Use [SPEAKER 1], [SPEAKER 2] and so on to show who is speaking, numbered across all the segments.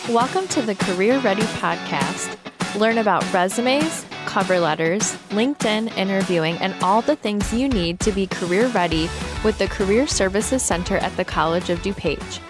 [SPEAKER 1] Welcome to the Career Ready podcast. Learn about resumes, cover letters, LinkedIn interviewing, and all the things you need to be career ready with the Career Services Center at the College of DuPage.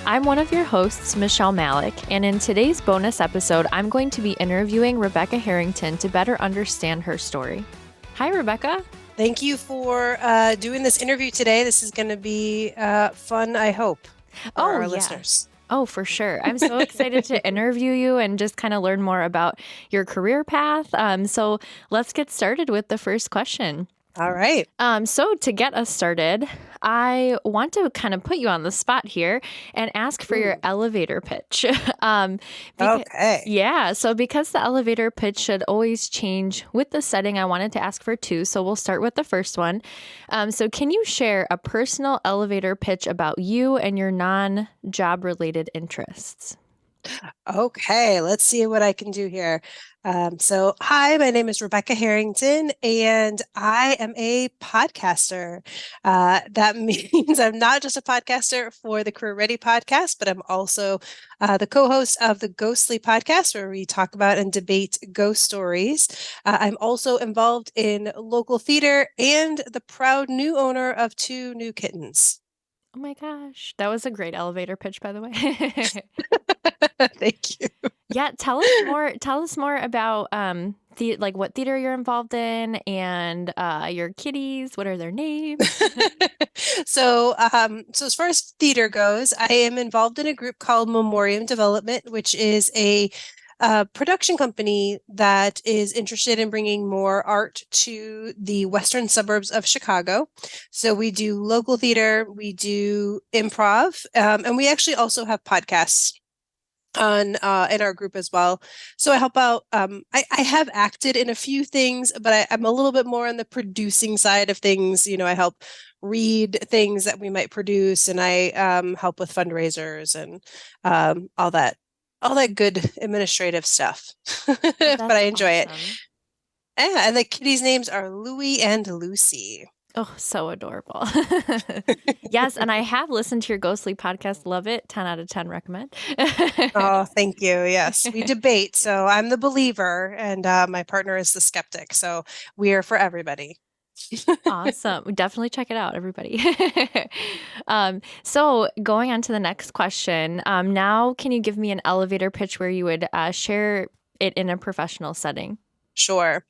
[SPEAKER 1] I'm one of your hosts, Michelle Malik, and in today's bonus episode, I'm going to be interviewing Rebecca Harrington to better understand her story. Hi, Rebecca.
[SPEAKER 2] Thank you for doing this interview today. This is going to be fun, I hope, for our listeners.
[SPEAKER 1] Oh, for sure. I'm so excited to interview you and just kind of learn more about your career path. So let's get started with the first question.
[SPEAKER 2] All right.
[SPEAKER 1] So to get us started, I want to kind of put you on the spot here and ask for your elevator pitch.
[SPEAKER 2] Okay.
[SPEAKER 1] Yeah. So because the elevator pitch should always change with the setting, I wanted to ask for two. So we'll start with the first one. So can you share a personal elevator pitch about you and your non-job related interests?
[SPEAKER 2] Okay, let's see what I can do here. Hi, my name is Rebecca Harrington, and I am a podcaster. That means I'm not just a podcaster for the Career Ready podcast, but I'm also the co-host of the Ghostly podcast, where we talk about and debate ghost stories. I'm also involved in local theater and the proud new owner of 2 new kittens.
[SPEAKER 1] Oh my gosh. That was a great elevator pitch, by the way.
[SPEAKER 2] Thank you.
[SPEAKER 1] Yeah, tell us more about what theater you're involved in and your kitties. What are their names?
[SPEAKER 2] So as far as theater goes, I am involved in a group called Memoriam Development, which is a production company that is interested in bringing more art to the western suburbs of Chicago. So we do local theater, we do improv, and we actually also have podcasts on in our group as well. So I help out. I have acted in a few things, but I'm a little bit more on the producing side of things. You know, I help read things that we might produce, and I help with fundraisers and all that good administrative stuff. But I enjoy it. Yeah, and the kitties' names are Louie and Lucy.
[SPEAKER 1] Oh, so adorable. Yes, and I have listened to your Ghostly podcast. Love it. 10 out of 10 recommend.
[SPEAKER 2] Oh, thank you. Yes, we debate. So I'm the believer and my partner is the skeptic. So we are for everybody.
[SPEAKER 1] Awesome. Definitely check it out, everybody. So going on to the next question. Now, can you give me an elevator pitch where you would share it in a professional setting?
[SPEAKER 2] Sure.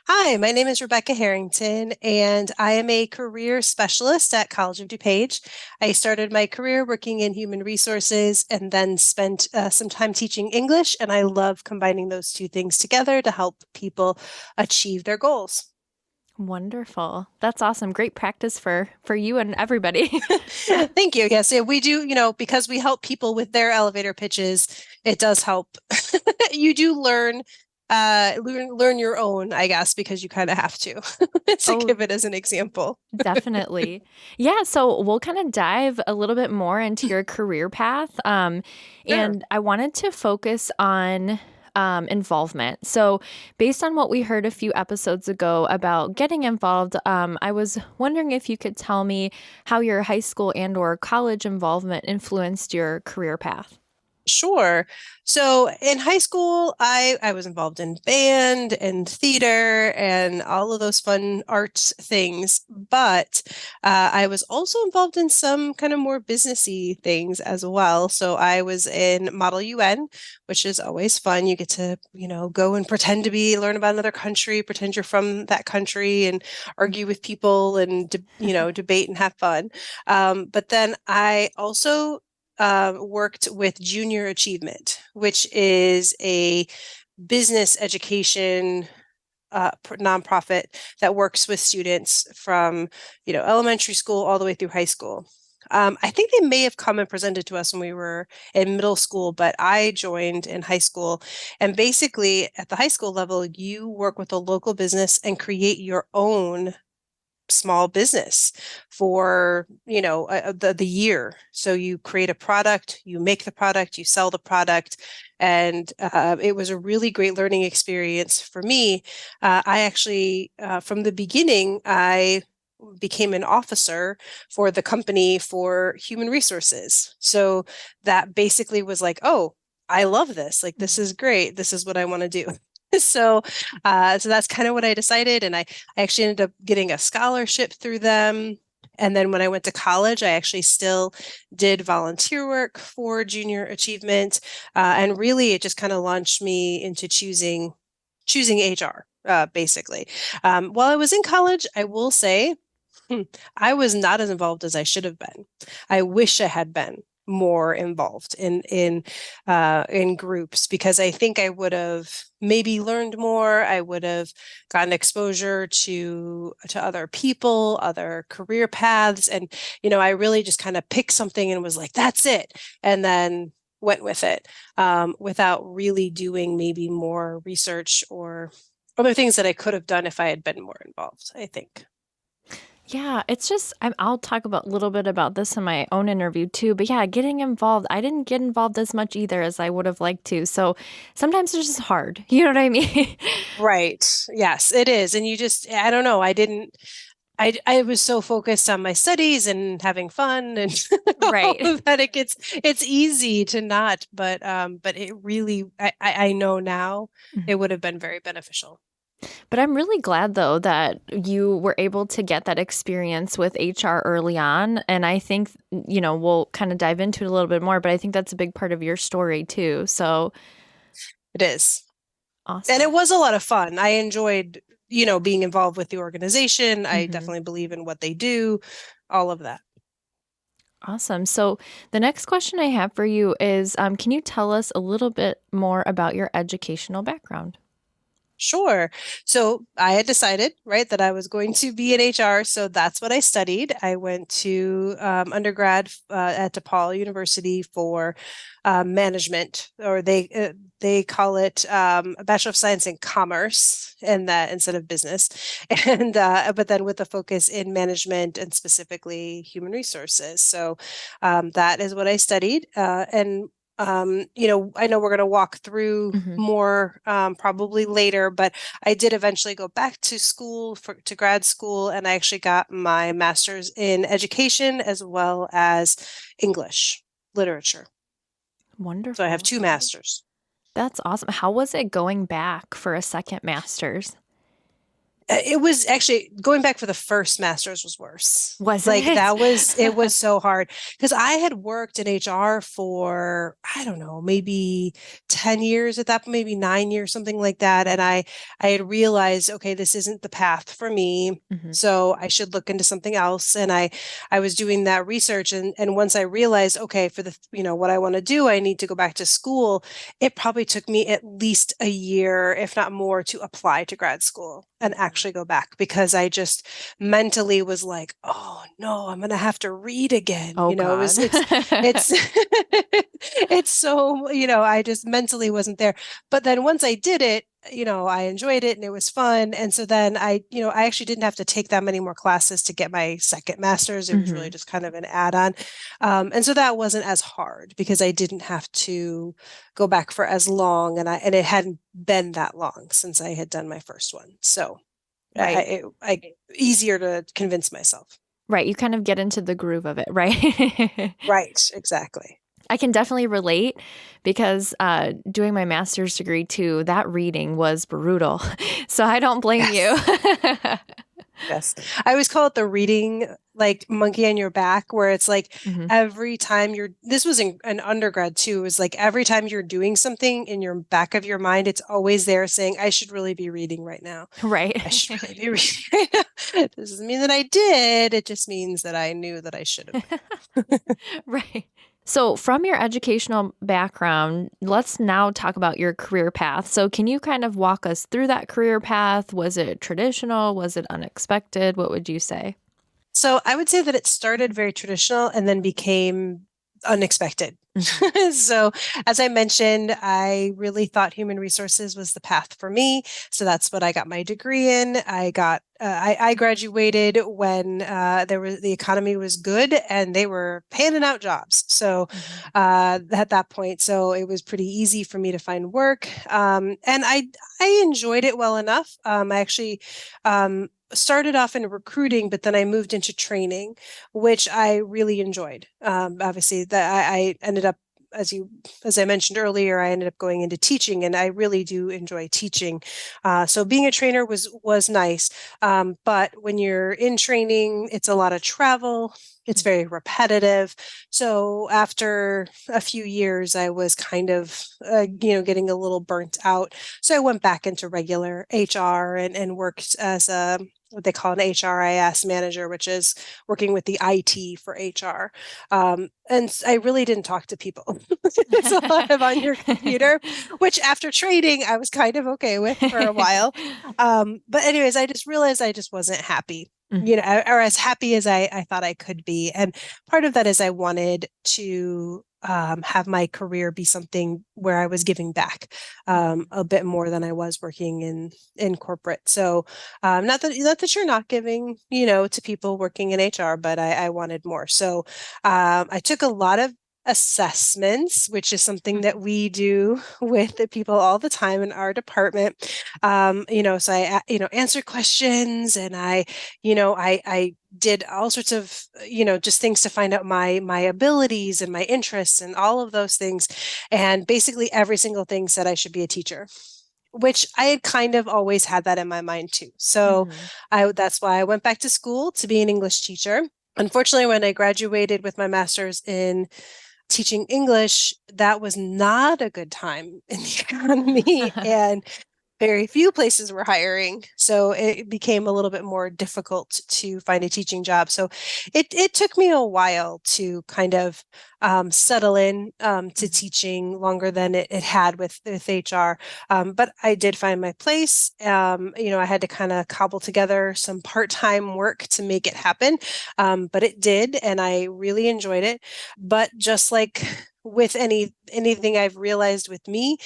[SPEAKER 2] Hi, my name is Rebecca Harrington, and I am a career specialist at College of DuPage. I started my career working in human resources and then spent some time teaching English, and I love combining those two things together to help people achieve their goals.
[SPEAKER 1] Wonderful. That's awesome. Great practice for you and everybody.
[SPEAKER 2] Thank you. Yes, we do, because we help people with their elevator pitches, it does help. You do learn your own, I guess, because you kind of have to give it as an example.
[SPEAKER 1] Definitely. Yeah. So we'll kind of dive a little bit more into your career path.
[SPEAKER 2] Sure.
[SPEAKER 1] And I wanted to focus on involvement. So based on what we heard a few episodes ago about getting involved, I was wondering if you could tell me how your high school and or college involvement influenced your career path.
[SPEAKER 2] Sure. So in high school, I was involved in band and theater and all of those fun arts things, but I was also involved in some kind of more businessy things as well. So I was in Model UN, which is always fun. You get to, go and pretend to learn about another country, pretend you're from that country and argue with people and, debate and have fun. But then I also worked with Junior Achievement, which is a business education nonprofit that works with students from, elementary school all the way through high school. I think they may have come and presented to us when we were in middle school, but I joined in high school. And basically, at the high school level, you work with a local business and create your own small business for the year. So you create a product, you make the product, you sell the product, and it was a really great learning experience for me. I actually from the beginning I became an officer for the company for human resources. So that basically was like, oh, I love this. Like, this is great. This is what I want to do. So, so that's kind of what I decided. And I actually ended up getting a scholarship through them. And then when I went to college, I actually still did volunteer work for junior achievement. And really, it just kind of launched me into choosing HR, basically. While I was in college, I will say, I was not as involved as I should have been. I wish I had been more involved in groups, because I think I would have maybe learned more. I would have gotten exposure to other people, other career paths, and I really just kind of picked something and was like, "That's it," and then went with it, without really doing maybe more research or other things that I could have done if I had been more involved, I think.
[SPEAKER 1] Yeah, it's just I'll talk about a little bit about this in my own interview too. But yeah, getting involved, I didn't get involved as much either as I would have liked to. So sometimes it's just hard. You know what I mean?
[SPEAKER 2] Right. Yes, it is. And I don't know, I was so focused on my studies and having fun and all
[SPEAKER 1] Right.
[SPEAKER 2] of that it's easy to not, but it really, I know now it would have been very beneficial.
[SPEAKER 1] But I'm really glad though that you were able to get that experience with HR early on. And I think, we'll kind of dive into it a little bit more, but I think that's a big part of your story too. So
[SPEAKER 2] It is. And it
[SPEAKER 1] awesome.
[SPEAKER 2] was a lot of fun. I enjoyed, being involved with the organization. I
[SPEAKER 1] Hmm.
[SPEAKER 2] definitely believe in what they do, all of that.
[SPEAKER 1] Awesome. So the next question I have for you is, can you tell us a little bit more about your educational background?
[SPEAKER 2] Sure. So I had decided, right, that I was going to be in HR. So that's what I studied. I went to undergrad at DePaul University for management, or they call it a Bachelor of Science in Commerce, and that instead of business, and but then with a focus in management and specifically human resources. So that is what I studied, and I know we're going to walk through
[SPEAKER 1] Hmm.
[SPEAKER 2] more probably later, but I did eventually go back to school to grad school, and I actually got my master's in education as well as English literature. So I have
[SPEAKER 1] Wonderful.
[SPEAKER 2] two masters.
[SPEAKER 1] That's awesome. How was it going back for a second master's?
[SPEAKER 2] It was actually going back for the first master's was worse.
[SPEAKER 1] Was
[SPEAKER 2] Like
[SPEAKER 1] it?
[SPEAKER 2] it was so hard because I had worked in HR for, I don't know, maybe 10 years at that point, maybe 9 years, something like that. And I had realized, okay, this isn't the path for me.
[SPEAKER 1] Hmm.
[SPEAKER 2] So I should look into something else. And I was doing that research. And once I realized, okay, for what I want to do, I need to go back to school. It probably took me at least a year, if not more, to apply to grad school and actually go back, because I just mentally was like, oh no, I'm gonna have to read again.
[SPEAKER 1] Oh God.
[SPEAKER 2] It's it's so, I just mentally wasn't there. But then once I did it, I enjoyed it and it was fun. And so then I actually didn't have to take that many more classes to get my second master's. It was really
[SPEAKER 1] Hmm.
[SPEAKER 2] just kind of an add-on. And so that wasn't as hard because I didn't have to go back for as long, and it hadn't been that long since I had done my first one. So
[SPEAKER 1] Right.
[SPEAKER 2] easier to convince myself.
[SPEAKER 1] Right. You kind of get into the groove of it, right?
[SPEAKER 2] Right, exactly.
[SPEAKER 1] I can definitely relate because doing my master's degree too, that reading was brutal. So I don't blame you.
[SPEAKER 2] Yes. Yes. I always call it the reading like monkey on your back, where it's like
[SPEAKER 1] Hmm.
[SPEAKER 2] every time this was in an undergrad too, it was like every time you're doing something in your back of your mind, it's always there saying, I should really be reading right now. I
[SPEAKER 1] Right.
[SPEAKER 2] should really be reading right now. It doesn't mean that I did. It just means that I knew that I should have been.
[SPEAKER 1] Right. So, from your educational background, let's now talk about your career path. So, can you kind of walk us through that career path? Was it traditional? Was it unexpected? What would you say?
[SPEAKER 2] So I would say that it started very traditional and then became unexpected.
[SPEAKER 1] Hmm.
[SPEAKER 2] So, as I mentioned, I really thought human resources was the path for me. So that's what I got my degree in. I graduated when the economy was good and they were handing out jobs. So
[SPEAKER 1] Hmm.
[SPEAKER 2] at that point, so it was pretty easy for me to find work, and I enjoyed it well enough. I actually started off in recruiting, but then I moved into training, which I really enjoyed. Obviously, that I ended up as I mentioned earlier, I ended up going into teaching, and I really do enjoy teaching. So being a trainer was nice. But when you're in training, it's a lot of travel. It's very repetitive. So after a few years, I was kind of, getting a little burnt out. So I went back into regular HR and worked as what they call an HRIS manager, which is working with the IT for HR. And I really didn't talk to people. It's a lot of on your computer, which after training, I was kind of okay with for a while. But anyways, I just realized I just wasn't happy, or as happy as I thought I could be. And part of that is I wanted to have my career be something where I was giving back a bit more than I was working in corporate. So not that you're not giving, to people working in HR, but I wanted more. So I took a lot of assessments, which is something that we do with the people all the time in our department. So I, answered questions, and I did all sorts of, just things to find out my abilities and my interests and all of those things. And basically every single thing said I should be a teacher, which I had kind of always had that in my mind too. So that's why I went back to school to be an English teacher. Unfortunately, when I graduated with my master's in teaching English, that was not a good time in the economy, and very few places were hiring. So it became a little bit more difficult to find a teaching job. So it took me a while to kind of settle in to teaching, longer than it had with HR. But I did find my place. I had to kind of cobble together some part-time work to make it happen. But it did, and I really enjoyed it. But just like with anything I've realized with me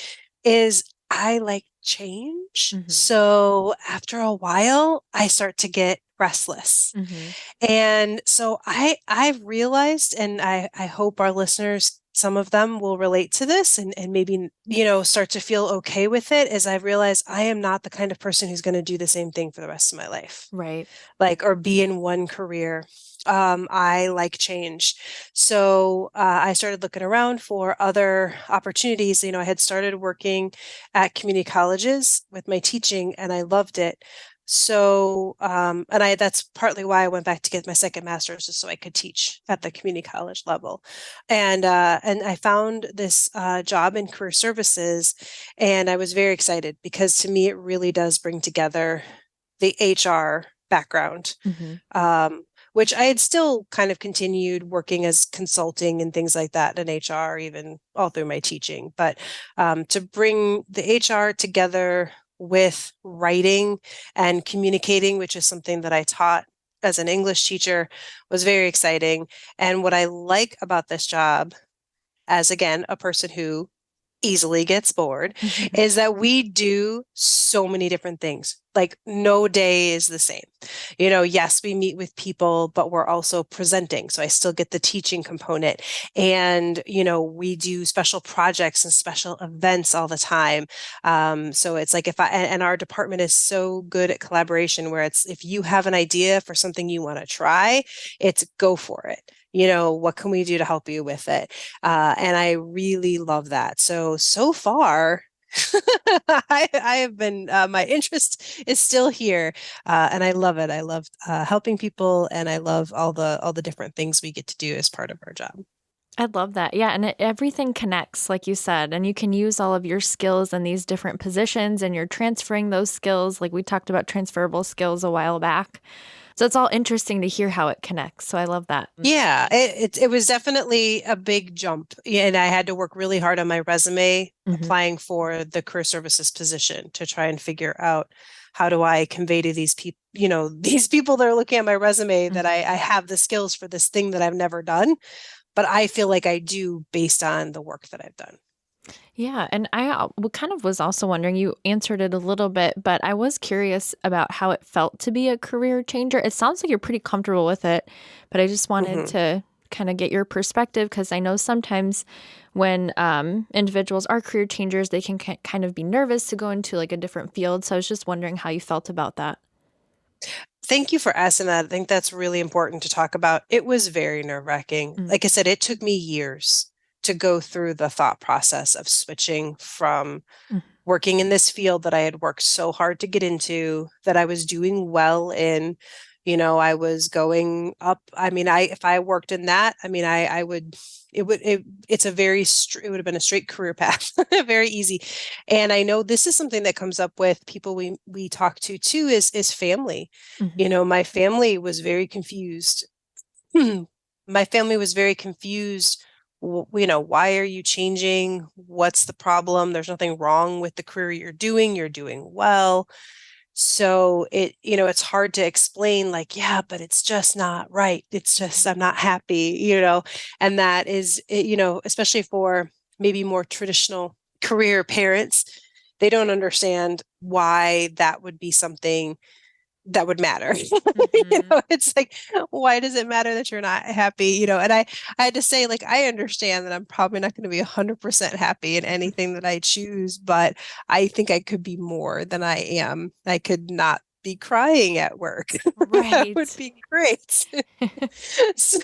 [SPEAKER 2] is I like change. So after a while, I start to get restless. And so I've realized, and I hope our listeners, some of them will relate to this, and maybe, start to feel okay with it, as I've realized I am not the kind of person who's going to do the same thing for the rest of my life.
[SPEAKER 1] Right.
[SPEAKER 2] Or be in one career. I like change. So I started looking around for other opportunities. I had started working at community colleges with my teaching, and I loved it. So, that's partly why I went back to get my second master's, just so I could teach at the community college level. And I found this job in career services, and I was very excited, because to me, it really does bring together the HR background, which I had still kind of continued working as consulting and things like that in HR, even all through my teaching. But to bring the HR together with writing and communicating, which is something that I taught as an English teacher, was very exciting. And what I like about this job, as again, a person who easily gets bored, is that we do so many different things. Like, no day is the same. Yes, we meet with people, but we're also presenting. So I still get the teaching component. And, we do special projects and special events all the time. So it's like, and our department is so good at collaboration, where it's, if you have an idea for something you want to try, it's go for it. What can we do to help you with it? And I really love that. So far, I have been, my interest is still here, and I love it. I love helping people, and I love all the different things we get to do as part of our job.
[SPEAKER 1] I love that. Yeah. And everything connects, like you said, and you can use all of your skills in these different positions, and you're transferring those skills. Like we talked about transferable skills a while back. So it's all interesting to hear how it connects. So I love that.
[SPEAKER 2] Yeah, it was definitely a big jump. And I had to work really hard on my resume, applying for the career services position, to try and figure out, how do I convey to these people, these people that are looking at my resume, that I have the skills for this thing that I've never done, but I feel like I do, based on the work that I've done.
[SPEAKER 1] Yeah. And I kind of was also wondering, you answered it a little bit, but I was curious about how it felt to be a career changer. It sounds like you're pretty comfortable with it, but I just wanted to kind of get your perspective, because I know sometimes when individuals are career changers, they can kind of be nervous to go into like a different field. So I was just wondering how you felt about that.
[SPEAKER 2] Thank you for asking that. I think that's really important to talk about. It was very nerve-wracking. Like I said, it took me years to go through the thought process of switching from
[SPEAKER 1] Mm.
[SPEAKER 2] working in this field that I had worked so hard to get into, that I was doing well in. I was going up. I mean, if I worked in that, I mean, I would, it's a it would have been a straight career path, very easy. And I know this is something that comes up with people we talk to too, is family.
[SPEAKER 1] Mhm.
[SPEAKER 2] My family was very confused. My family was very confused. Why are you changing? What's the problem? There's nothing wrong with the career you're doing. You're doing well. So it's hard to explain, like, yeah, but it's just not right. It's just, I'm not happy, and that is, especially for maybe more traditional career parents, they don't understand why that would be something that would matter.
[SPEAKER 1] Mhm.
[SPEAKER 2] It's like, why does it matter that you're not happy? And I had to say, like, I understand that I'm probably not going to be 100% happy in anything that I choose, but I think I could be more than I am. I could not be crying at work. That would
[SPEAKER 1] Right.
[SPEAKER 2] be great. So,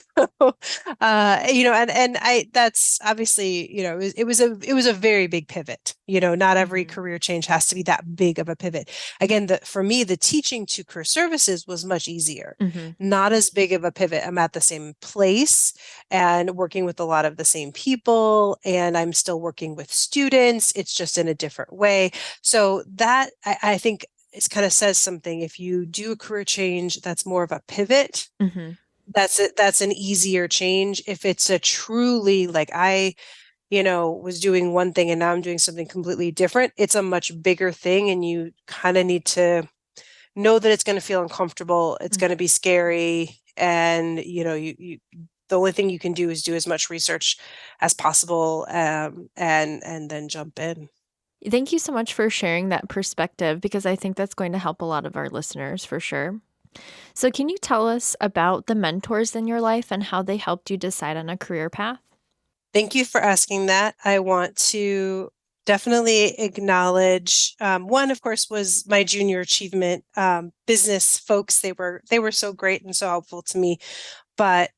[SPEAKER 2] and I, that's obviously, it was a very big pivot. Not every
[SPEAKER 1] Mhm.
[SPEAKER 2] career change has to be that big of a pivot. Again, for me, the teaching to career services was much easier,
[SPEAKER 1] Mhm.
[SPEAKER 2] not as big of a pivot. I'm at the same place and working with a lot of the same people, and I'm still working with students. It's just in a different way. So that I think it kind of says something. If you do a career change, that's more of a pivot.
[SPEAKER 1] Mhm.
[SPEAKER 2] That's it. That's an easier change. If it's a truly, like, I was doing one thing and now I'm doing something completely different, it's a much bigger thing. And you kind of need to know that it's going to feel uncomfortable. It's going to
[SPEAKER 1] Mhm.
[SPEAKER 2] be scary. And, the only thing you can do is do as much research as possible, and then jump in.
[SPEAKER 1] Thank you so much for sharing that perspective because I think that's going to help a lot of our listeners for sure. So, can you tell us about the mentors in your life and how they helped you decide on a career path?
[SPEAKER 2] Thank you for asking that. I want to definitely acknowledge, one, of course, was my junior achievement business folks. They were so great and so helpful to me. But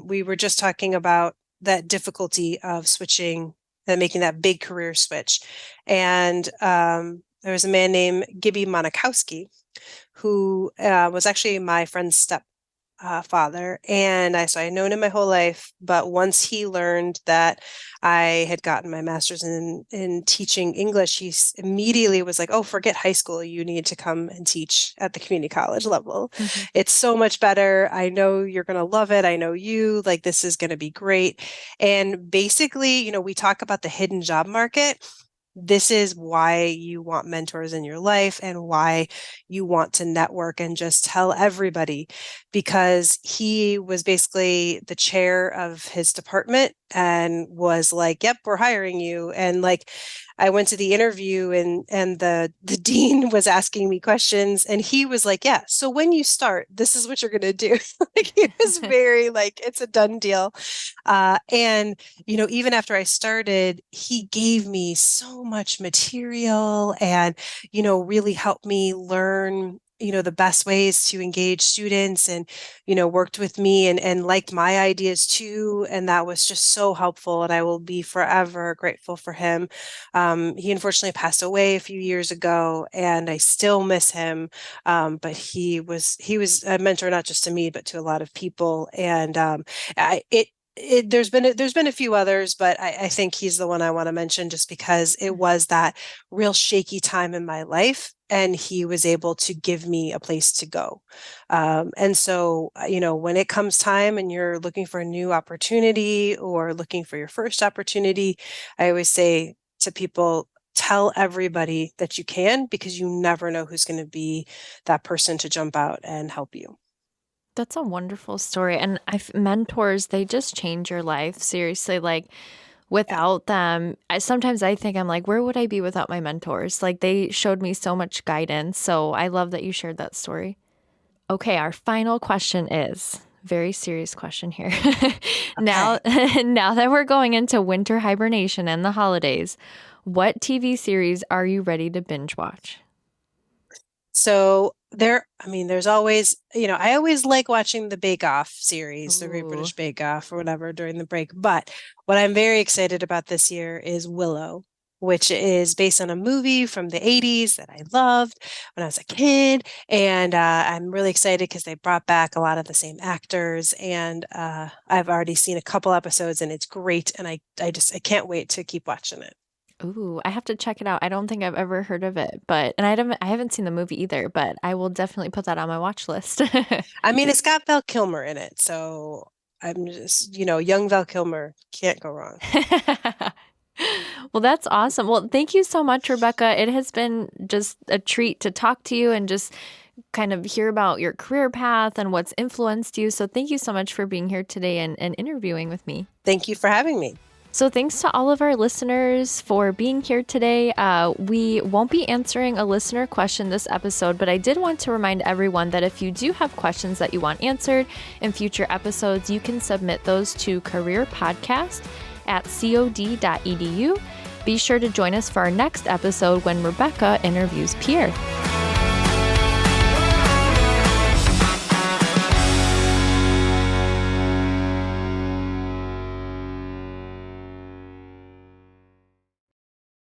[SPEAKER 2] we were just talking about that difficulty of switching and making that big career switch. And there was a man named Gibby Monikowski who was actually my friend's father, and so I had known him my whole life. But once he learned that I had gotten my master's in teaching English, immediately was like, "Oh, forget high school. You need to come and teach at the community college level.
[SPEAKER 1] Mhm.
[SPEAKER 2] It's so much better. I know you're going to love it. I know you, like, this is going to be great." And basically, we talk about the hidden job market. This is why you want mentors in your life and why you want to network and just tell everybody, because he was basically the chair of his department and was like, "Yep, we're hiring you." And, like, I went to the interview, and the dean was asking me questions, and he was like, "Yeah, so when you start, this is what you're going to do." Like, he was very like, it's a done deal. And even after I started, he gave me so much material and, really helped me learn, the best ways to engage students, and, worked with me and liked my ideas too. And that was just so helpful. And I will be forever grateful for him. He unfortunately passed away a few years ago, and I still miss him. But he was a mentor, not just to me, but to a lot of people. And I, it there's been a few others, but I think he's the one I want to mention, just because it was that real shaky time in my life, and he was able to give me a place to go. And so, when it comes time and you're looking for a new opportunity or looking for your first opportunity, I always say to people, tell everybody that you can, because you never know who's going to be that person to jump out and help you.
[SPEAKER 1] That's a wonderful story. And mentors, they just change your life. Seriously, like
[SPEAKER 2] Yeah.
[SPEAKER 1] without them, sometimes I think I'm like, where would I be without my mentors? Like they showed me so much guidance. So I love that you shared that story. Okay, our final question is very serious question here. Now,
[SPEAKER 2] Okay.
[SPEAKER 1] now that we're going into winter hibernation and the holidays, what TV series are you ready to binge watch?
[SPEAKER 2] So there's always, I always like watching the Bake Off series, the Great
[SPEAKER 1] Ooh.
[SPEAKER 2] British Bake Off or whatever during the break. But what I'm very excited about this year is Willow, which is based on a movie from the 80s that I loved when I was a kid. And I'm really excited because they brought back a lot of the same actors. And I've already seen a couple episodes and it's great. And I can't wait to keep watching it.
[SPEAKER 1] Ooh, I have to check it out. I don't think I've ever heard of it, but and I haven't seen the movie either, but I will definitely put that on my watch list.
[SPEAKER 2] I mean, it's got Val Kilmer in it. So I'm just, young Val Kilmer can't go wrong.
[SPEAKER 1] Well, that's awesome. Well, thank you so much, Rebecca. It has been just a treat to talk to you and just kind of hear about your career path and what's influenced you. So thank you so much for being here today and interviewing with me.
[SPEAKER 2] Thank you for having me.
[SPEAKER 1] So thanks to all of our listeners for being here today. We won't be answering a listener question this episode, but I did want to remind everyone that if you do have questions that you want answered in future episodes, you can submit those to careerpodcast@cod.edu. Be sure to join us for our next episode when Rebecca interviews Pierre.